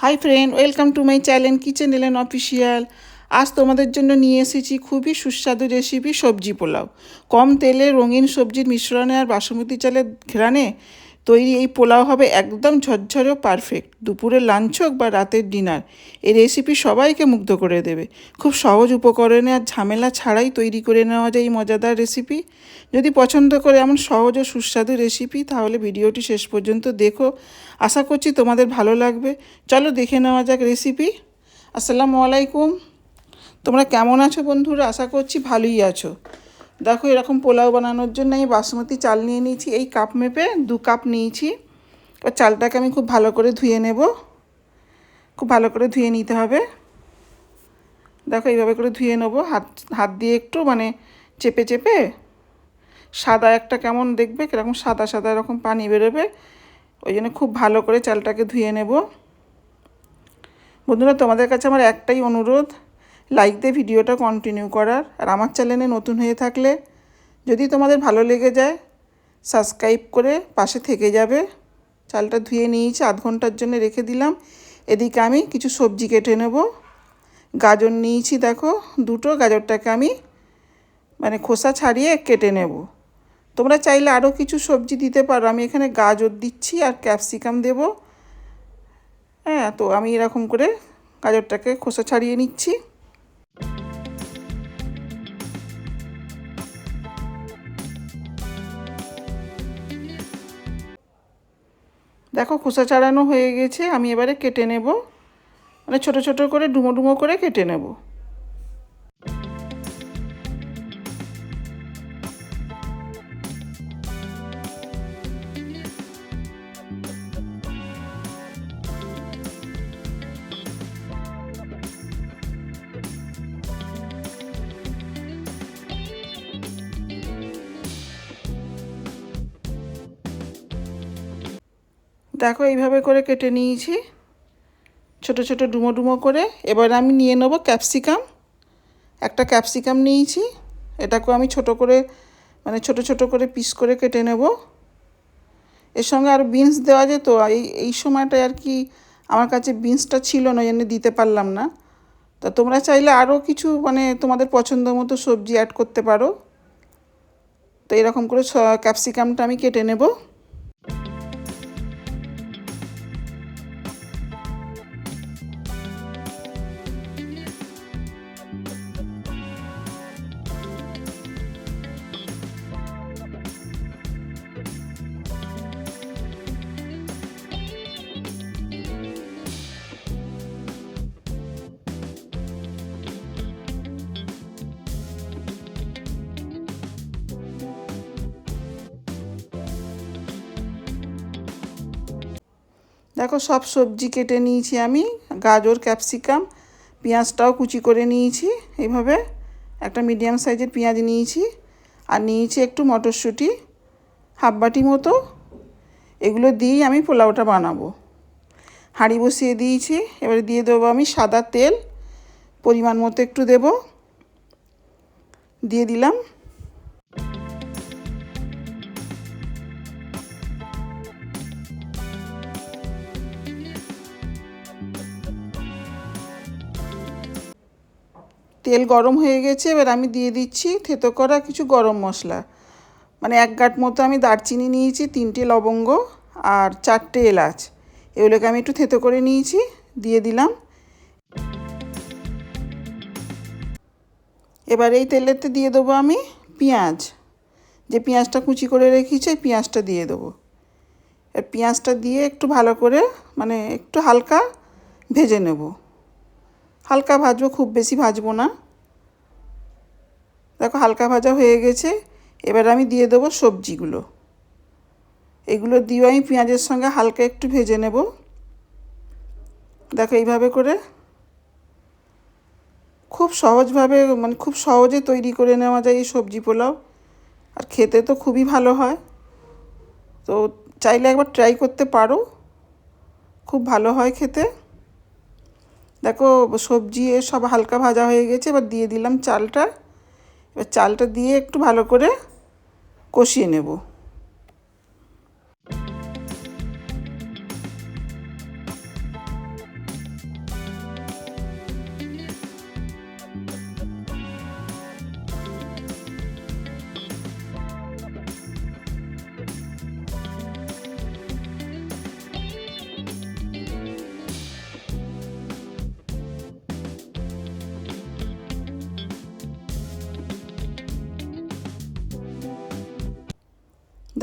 Hi friend, welcome to my channel kitchen এলেন official. আজ তোমাদের জন্য নিয়ে এসেছি খুবই সুস্বাদু রেসিপি সবজি পোলাও। কম তেলে রঙিন সবজির মিশ্রণে আর বাসমতি চালের ঘ্রাণে তৈরি এই পোলাও হবে একদম ঝরঝরে ও পারফেক্ট। দুপুরের লাঞ্চ হোক বা রাতের ডিনার, এই রেসিপি সবাইকে মুগ্ধ করে দেবে। খুব সহজ উপকরণে আর ঝামেলা ছাড়াই তৈরি করে নেওয়া যায় এই মজাদার রেসিপি। যদি পছন্দ করে এমন সহজ ও সুস্বাদু রেসিপি, তাহলে ভিডিওটি শেষ পর্যন্ত দেখো। আশা করছি তোমাদের ভালো লাগবে। চলো দেখে নেওয়া যাক রেসিপি। আসসালামু আলাইকুম। তোমরা কেমন আছো বন্ধুরা? আশা করছি ভালোই আছো। দেখো, এরকম পোলাও বানানোর জন্য আমি বাসমতি চাল নিয়ে নিয়েছি। এই কাপ মেপে 2 কাপ নিয়েছি। এবার চালটাকে আমি খুব ভালো করে ধুয়ে নেব। খুব ভালো করে ধুয়ে নিতে হবে। দেখো, এইভাবে করে ধুয়ে নেবো। হাত দিয়ে একটু চেপে চেপে সাদা একটা কেমন দেখবে, কীরকম সাদা সাদা এরকম পানি বেরোবে। ওই জন্য খুব ভালো করে চালটাকে ধুয়ে নেব। বন্ধুরা, তোমাদের কাছে আমার একটাই অনুরোধ, লাইক দিয়ে ভিডিওটা কন্টিনিউ করার। আর আমার চ্যানেলে নতুন হয়ে থাকলে যদি তোমাদের ভালো লেগে যায়, সাবস্ক্রাইব করে পাশে থেকে যাবে। চালটা ধুয়ে নিয়েছি, আধ ঘন্টার জন্য রেখে দিলাম। এদিকে আমি কিছু সবজি কেটে নেব। গাজর নিয়েছি, দেখো 2টো। গাজরটাকে আমি খোসা ছাড়িয়ে কেটে নেব। তোমরা চাইলে আরও কিছু সবজি দিতে পারো। আমি এখানে গাজর দিচ্ছি আর ক্যাপসিকাম দেব। হ্যাঁ, তো আমি এরকম করে গাজরটাকে খোসা ছাড়িয়ে নিচ্ছি। দেখো, খোসা ছাড়ানো হয়ে গেছে। আমি এবারে কেটে নেব, ছোট ছোট করে ডুমো ডুমো করে কেটে নেব। দেখো, এইভাবে করে কেটে নিয়েছি ছোট ছোট ডুমো ডুমো করে। এবার আমি নিয়ে নেব ক্যাপসিকাম। একটা ক্যাপসিকাম নিয়েছি। এটাকেও আমি ছোট করে ছোট ছোট করে পিস করে কেটে নেব। এর সঙ্গে আর বিনস দেওয়া যেত। এই সময়টায় আর কি আমার কাছে বিনসটা ছিল না, জন্য দিতে পারলাম না। তা তোমরা চাইলে আরও কিছু তোমাদের পছন্দ মতো সবজি অ্যাড করতে পারো। তো এরকম করে ক্যাপসিকামটা আমি কেটে নেব। দেখো, সব সবজি কেটে নিয়েছি আমি। গাজর, ক্যাপসিকাম, পেঁয়াজটাও কুচি করে নিয়েছি। এইভাবে একটা মিডিয়াম সাইজের পেঁয়াজ নিয়েছি। আর নিয়েছি একটু মটরশুঁটি, হাফ বাটি মতো। এগুলো দিয়েই আমি পোলাওটা বানাবো। হাঁড়ি বসিয়ে দিয়েছি। এবারে দিয়ে দেবো আমি সাদা তেল, পরিমাণ মতো একটু দেব। দিয়ে দিলাম। তেল গরম হয়ে গেছে। এবার আমি দিয়ে দিচ্ছি থেতো করা কিছু গরম মশলা। 1 গাঁট মতো আমি দারচিনি নিয়েছি, 3টে লবঙ্গ আর 4টে এলাচ। এগুলোকে আমি একটু থেতো করে নিয়েছি, দিয়ে দিলাম। এবার এই তেলেতে দিয়ে দেবো আমি পেঁয়াজ। যে পেঁয়াজটা কুচি করে রেখেছি, পেঁয়াজটা দিয়ে দেবো। আর পেঁয়াজটা দিয়ে একটু ভালো করে একটু হালকা ভেজে নেব। হালকা ভাজবো, খুব বেশি ভাজবো না। দেখো, হালকা ভাজা হয়ে গেছে। এবার আমি দিয়ে দেবো সবজিগুলো। এগুলো দিয়েও আমি পেঁয়াজের সঙ্গে হালকা একটু ভেজে নেব। দেখো, এইভাবে করে খুব সহজভাবে খুব সহজে তৈরি করে নেওয়া যায় এই সবজি পোলাও। আর খেতে তো খুবই ভালো হয়। তো চাইলে একবার ট্রাই করতে পারো, খুব ভালো হয় খেতে। দেখো, সবজি সব হালকা ভাজা হয়ে গেছে। এবার দিয়ে দিলাম চালটা। এবার চালটা দিয়ে একটু ভালো করে কষিয়ে নেব।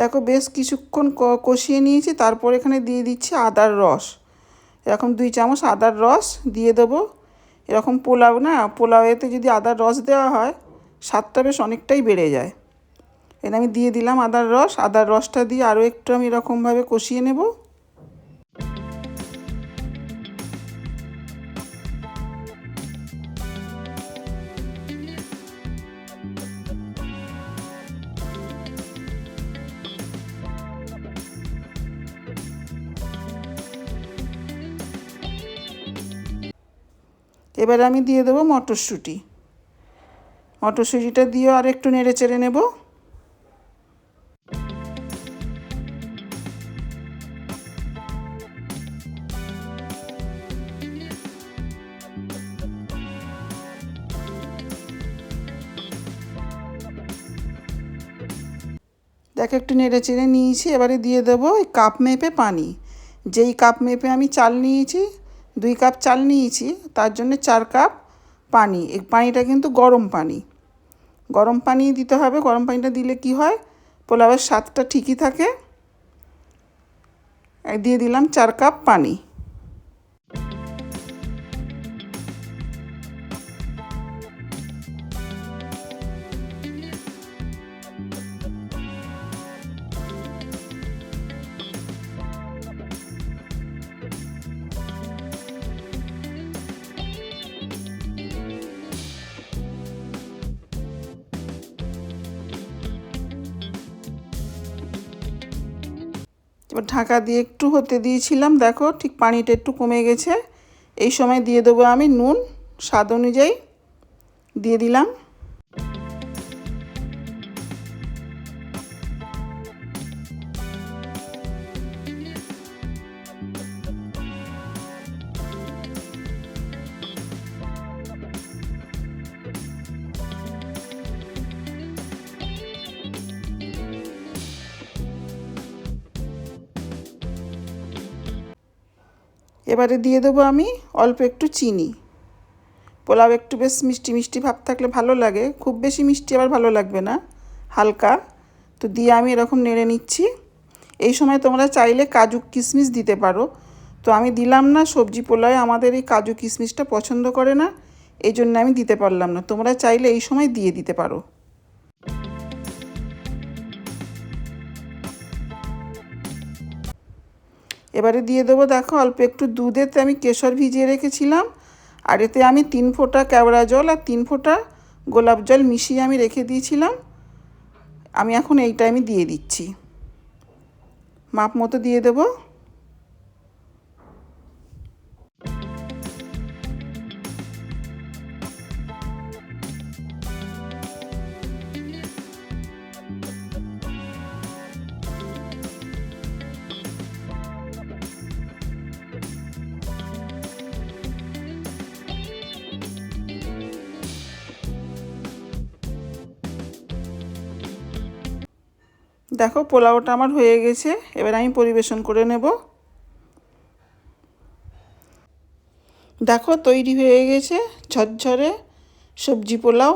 দেখো বেশ কিছুক্ষণ কষিয়ে নিয়েছি, তারপর এখানে দিয়ে দিচ্ছি আদার রস। এরকম 2 চামচ আদার রস দিয়ে দেবো। এরকম পোলাও না, পোলাওয়েতে যদি আদার রস দেওয়া হয় স্বাদটা বেশ অনেকটাই বেড়ে যায়। এখানে আমি দিয়ে দিলাম আদার রস। আদার রসটা দিয়ে আরও একটু আমি এরকমভাবে কষিয়ে নেব। এবারে আমি দিয়ে দেবো মটরশুঁটি। মটরশুঁটিটা দিয়েও আর একটু নেড়ে চেড়ে নেব। দেখো একটু নেড়ে চেড়ে নিয়েছি। এবারে দিয়ে দেবো এই কাপ মেপে পানি। যেই কাপ মেপে আমি চাল নিয়েছি, 2 কাপ চাল নিয়েছি, তার জন্য 4 কাপ পানি। এই পানিটা কিন্তু গরম পানি। গরম পানি দিতে হবে। গরম পানিটা দিলে কি হয়, পোলাওয়ের স্বাদটা ঠিকই থাকে। দিয়ে দিলাম 4 কাপ পানি। এবার ঢাকা দিয়ে একটু হতে দিয়েছিলাম। দেখো ঠিক পানিটা একটু কমে গেছে। এই সময় দিয়ে দেবো আমি নুন স্বাদ অনুযায়ী দিয়ে দিলাম। এবারে দিয়ে দেবো আমি অল্প একটু চিনি। পোলাও একটু বেশ মিষ্টি মিষ্টি ভাব থাকলে ভালো লাগে, খুব বেশি মিষ্টি আবার ভালো লাগবে না, হালকা। তো দিয়ে আমি এরকম নেড়ে নিচ্ছি। এই সময় তোমরা চাইলে কাজু কিশমিশ দিতে পারো, তো আমি দিলাম না। সবজি পোলাওয়ে আমাদের এই কাজু কিশমিশটা পছন্দ করে না, এই জন্য আমি দিতে পারলাম না। তোমরা চাইলে এই সময় দিয়ে দিতে পারো। এবারে দিয়ে দেবো দেখো অল্প একটু দুধেতে আমি কেশর ভিজিয়ে রেখেছিলাম, আর এতে আমি 3 ফোঁটা কেওড়া জল আর 3 ফোঁটা গোলাপ জল মিশিয়ে আমি রেখে দিয়েছিলাম। আমি এখন এইটা আমি দিয়ে দিচ্ছি, মাপ মতো দিয়ে দেবো। দেখো পোলাওটা আমার হয়ে গেছে। এবার আমি পরিবেশন করে নেব। দেখো তৈরি হয়ে গেছে ঝরঝরে সবজি পোলাও।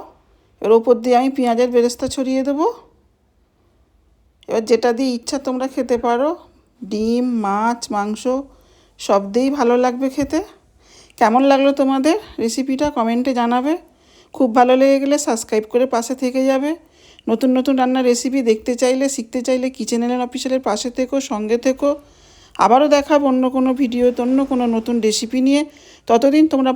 এর ওপর দিয়ে আমি পেঁয়াজের বেরেস্তা ছড়িয়ে দেবো। এবার যেটা দিয়ে ইচ্ছা তোমরা খেতে পারো, ডিম, মাছ, মাংস সব দিয়েই ভালো লাগবে খেতে। কেমন লাগলো তোমাদের রেসিপিটা কমেন্টে জানাবে। খুব ভালো লেগে গেলে সাবস্ক্রাইব করে পাশে থেকে যাবে। নতুন নতুন রান্নার রেসিপি দেখতে চাইলে, শিখতে চাইলে কিচেন এলেন অফিসিয়ালের পাশে থেকো, সঙ্গে থেকো। আবারও দেখাবো অন্য কোনো ভিডিওতে অন্য কোনো নতুন রেসিপি নিয়ে। ততদিন তোমরা